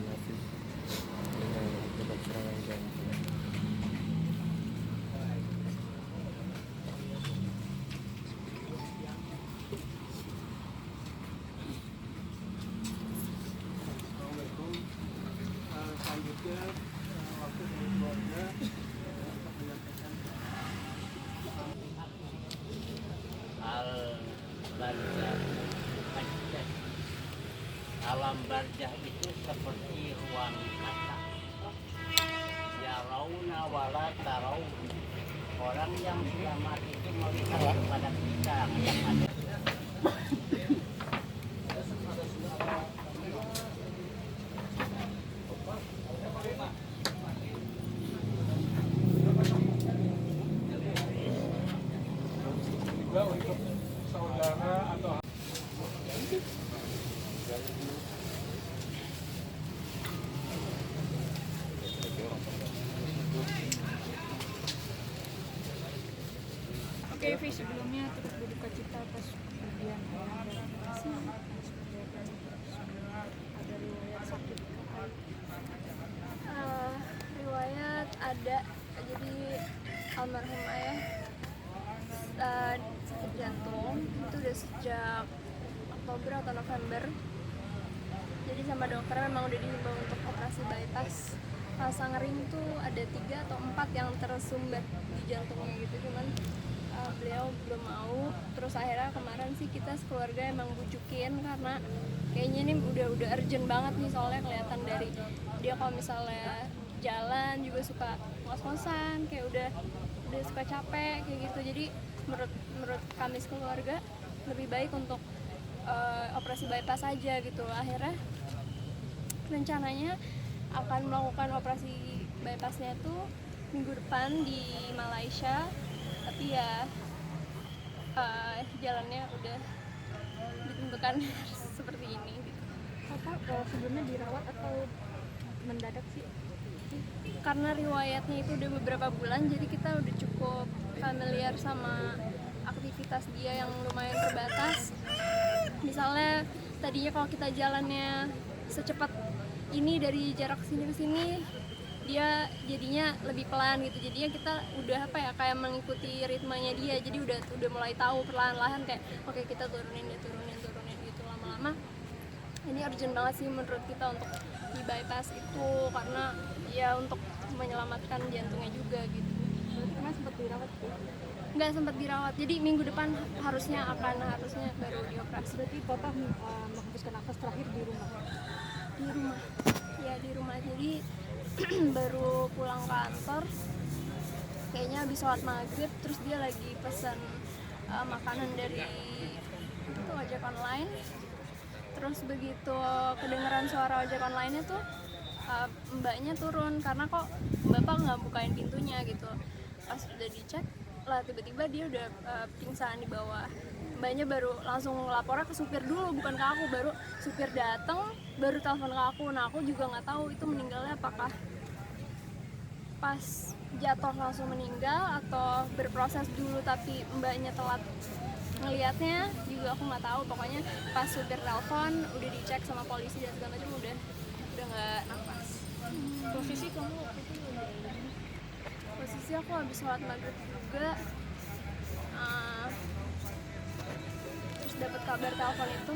gimana sih dengan akibat serangan jantung. Selanjutnya waktu dari keluarga untuk menyampaikan al-barzah. Alam barzah itu seperti ruang kata. Ya rauna wala tarau. Orang yang sudah mati itu melihat kepada kita yang ada. juga untuk saudara atau Oke, Vi, sebelumnya turut berduka cita atas kepergian ayah dan Messi. Seperti apa ada riwayat sakit? Riwayat ada, jadi almarhum ayah sakit jantung itu udah sejak Oktober atau November. Jadi sama dokter memang udah dihimbau untuk operasi bypass pasang ring tuh ada 3 atau 4 yang tersumbat di jantungnya gitu, cuman beliau belum mau. Terus akhirnya kemarin sih kita sekeluarga emang bujukin karena kayaknya ini udah urgent banget nih, soalnya kelihatan dari dia kalau misalnya jalan juga suka ngos-ngosan, kayak udah suka capek kayak gitu. Jadi menurut kami sekeluarga lebih baik untuk operasi bypass aja gitu. Akhirnya rencananya akan melakukan operasi bypassnya tuh minggu depan di Malaysia, tapi ya jalannya udah ditentukan seperti ini gitu. Sebelumnya dirawat atau mendadak sih? Karena riwayatnya itu udah beberapa bulan, jadi kita udah cukup familiar sama aktivitas dia yang lumayan terbatas. Misalnya tadinya kalau kita jalannya secepat ini dari jarak sini ke sini, dia jadinya lebih pelan gitu. Jadinya kita udah kayak mengikuti ritmenya dia. Jadi udah mulai tahu perlahan-lahan kayak oke, kita turunin gitu lama-lama. Ini urgent banget sih menurut kita untuk di bypass itu, karena ya untuk menyelamatkan jantungnya juga gitu. Berarti kemarin sempat dirawat tuh? Nggak sempat dirawat, jadi minggu depan harusnya baru dioperasi. Berarti Papa menghembuskan nafas terakhir di rumah? Di rumah. Jadi baru pulang kantor kayaknya habis sholat maghrib, terus dia lagi pesan makanan dari itu ojek online. Terus begitu kedengeran suara ojek online-nya tuh mbaknya turun, karena kok bapak nggak bukain pintunya gitu. Pas udah dicek lah, tiba-tiba dia udah pingsan di bawah. Mbaknya baru langsung lapornya ke supir dulu, bukan ke aku. Baru supir datang baru telepon ke aku. Nah, aku juga nggak tahu itu meninggalnya apakah pas jatuh langsung meninggal atau berproses dulu tapi mbaknya telat ngelihatnya, juga aku nggak tahu. Pokoknya pas supir telepon udah dicek sama polisi dan segala macam, udah nggak nafas. Posisi kamu waktu itu Posisi aku habis sholat maghrib juga, terus dapat kabar telepon itu.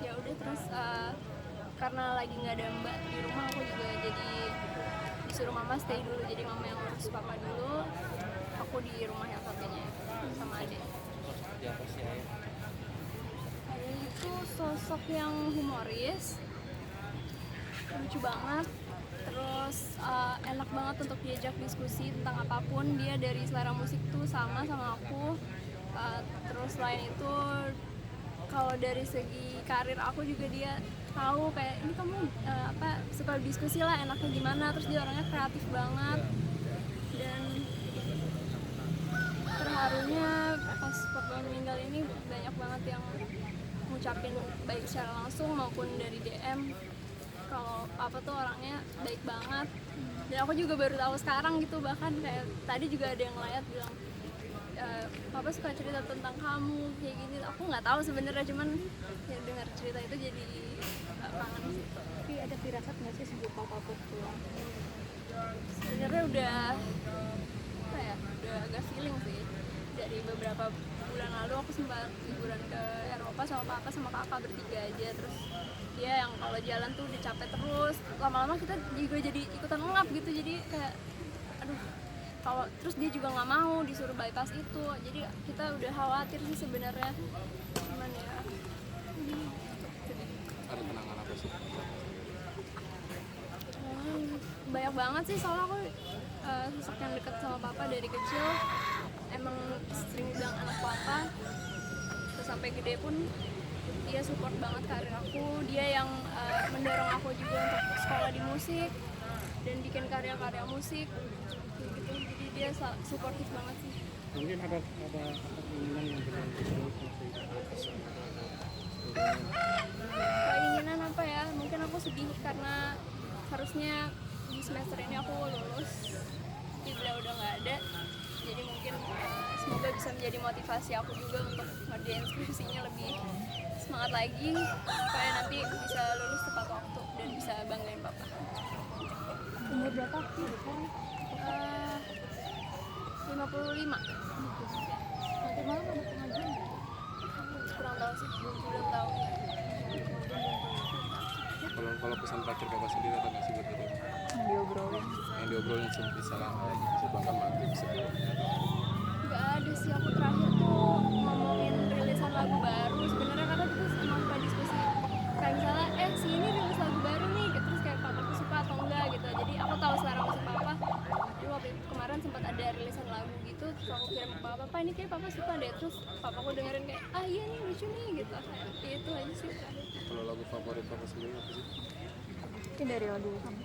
Ya udah, terus karena lagi nggak ada mbak di rumah, aku juga jadi disuruh mama stay dulu. Jadi mama yang urus papa dulu, aku di rumah yang satunya sama adik. Seperti apa sih ayah? Ayah itu sosok yang humoris, lucu banget, terus enak banget untuk diajak diskusi tentang apapun. Dia dari selera musik tuh sama aku. Terus selain itu kalau dari segi karir aku juga dia tahu kayak ini kamu suka diskusi lah, enaknya gimana. Terus dia orangnya kreatif banget, dan terharunya pas papa meninggal ini banyak banget yang ngucapin baik secara langsung maupun dari DM kalau papa tuh orangnya baik banget. Dan aku juga baru tahu sekarang gitu, bahkan kayak tadi juga ada yang ngeliat bilang papa suka cerita tentang kamu kayak gini. Aku nggak tahu sebenarnya, cuman ya dengar cerita itu jadi kangen sih. Tapi ada firasat nggak sih sebelum papa pulang? Sebenarnya udah apa ya, udah agak feeling sih. Dari beberapa bulan lalu aku sempat liburan ke Eropa sama papa sama kakak bertiga aja. Terus dia yang kalau jalan tuh udah capek terus, lama-lama kita juga jadi ikutan ngap gitu. Jadi kayak aduh, kalau terus dia juga nggak mau disuruh bypass itu, jadi kita udah khawatir sih sebenarnya. Cuman ya Ada kenangan apa sih? banyak banget sih, soalnya aku sosok yang dekat sama papa dari kecil, emang sering bilang anak papa. Terus sampai gede pun dia support banget karir aku, dia yang mendorong aku juga untuk sekolah di musik dan bikin karya-karya musik kayak gitu. Jadi dia supportif banget sih. Mungkin ada keinginan yang berlanjut terus masih Keinginan apa ya, mungkin aku sedih karena harusnya di semester ini aku lulus tapi beliau udah nggak ada. Jadi mungkin semoga bisa menjadi motivasi aku juga untuk ngerjain skripsinya lebih semangat lagi supaya nanti bisa lulus tepat waktu dan bisa banggain papa. Umur berapa sih sekarang? 55. Nanti malam ada pengajian. Kurang tahu sih, belum tahu. Kalau pesan terakhir papa sendiri apa nggak sih buat itu? Yang diobrolin misalnya sebangkan maghrib sebelumnya. Nggak ada sih, aku terakhir tuh ngomongin rilisan lagu baru. Sebenarnya karena kita emang suka diskusi kayak misalnya si ini rilis lagu baru nih, terus kayak papaku suka atau enggak gitu. Jadi aku tahu selera musik papa. Jadi waktu itu kemarin sempat ada rilisan lagu gitu, terus aku kirim ke papa, ini kayak papa suka deh. Terus papaku dengerin kayak iya nih lucu nih gitu. Kayak itu aja sih terakhir. Kalau lagu favorit papa sendiri apa sih? Mungkin dari lagu kamu.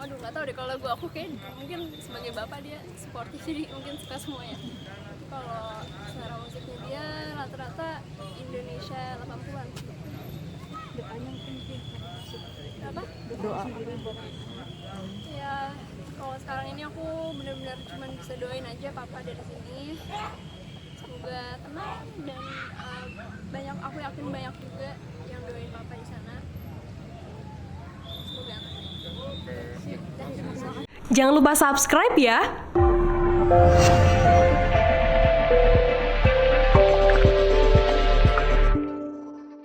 Aduh nggak tahu deh, kalau lagu aku kayak mungkin sebagai bapak dia sportif jadi mungkin suka semuanya. Tapi kalau selera musiknya dia rata-rata Indonesia 80-an. Doanya mungkin sih. Apa? Doa sendiri buat Ya kalau sekarang ini aku benar-benar cuma bisa doain aja papa dari sini. Semoga tenang dan banyak, aku yakin banyak juga yang doain papa di sana. Semoga. Jangan lupa subscribe ya.